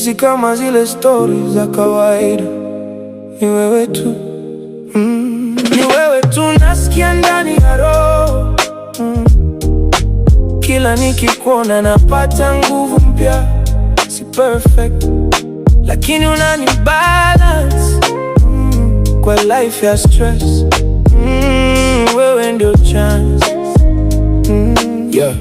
si kama zile stories za kawaida. Ni wewe tu, ni wewe tu nasikia ndani ya roho. Kila nikikuona napata nguvu mpya. Si perfect, lakini unani balance kwa life ya stress. Wewe ndio chance. Yeah.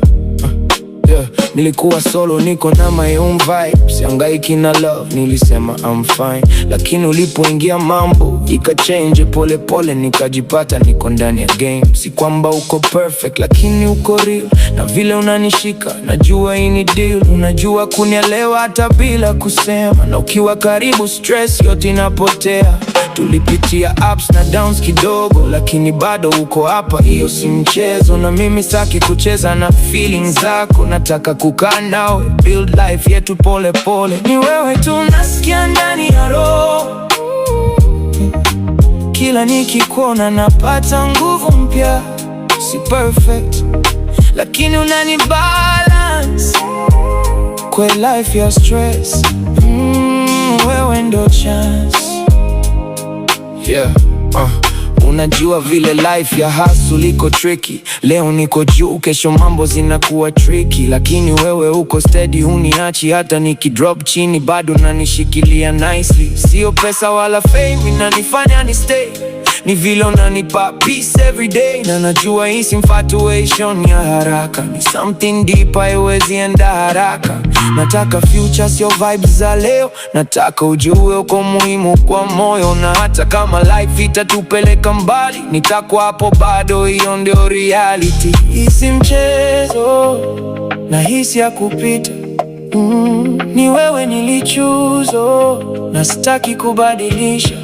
Nilikuwa solo, niko na my own vibe, sihangaiki na love, nilisema I'm fine. Lakini ulipoingia mambo ikachange pole pole, nikajipata niko ndani ya game. Si kwamba uko perfect, lakini uko real, na vile unanishika najua hii ni deal. Unajua kunielewa hata bila kusema, na ukiwa karibu stress yote inapotea. Tulipitia ups na downs kidogo, lakini bado uko hapa, hiyo si mchezo. Na mimi sitaki kucheza na feelings zako, nataka kukaa nawe, build life yetu pole pole. Ni wewe tu nasikia ndani ya roho. Kila nikikuona napata nguvu mpya. Si perfect, lakini unani balance kwa life ya stress. Wewe ndo chance. Yeah, unajua vile life ya hustle iko tricky. Leo niko juu, kesho mambo zinakuwa tricky, lakini wewe uko steady, huniachi hata nikidrop chini, bado nanishikilia nicely. Sio pesa wala fame inanifanya ni stay, ni vile unanipa peace every day. Na najua hii si infatuation ya haraka, ni something deep, haiwezi enda haraka. Nataka future, sio vibes za leo. Nataka ujue uko muhimu kwa moyo, na hata kama life itatupeleka mbali, nitakuwa hapo bado, hiyo ndio reality. Hii si mchezo, na hii si ya kupita. Ni wewe nilichuzo, na sitaki kubadilisha.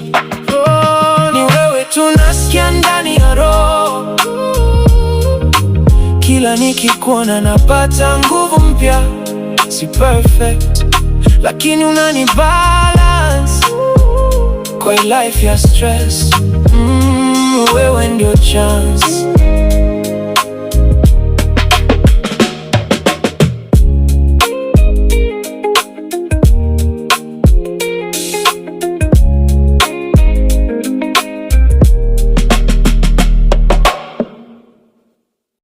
Ni wewe tu nasikia ndani ya roho. Kila nikikuona napata nguvu mpya. Si perfect, lakini unani balance kwa life ya stress. Wewe ndio chance.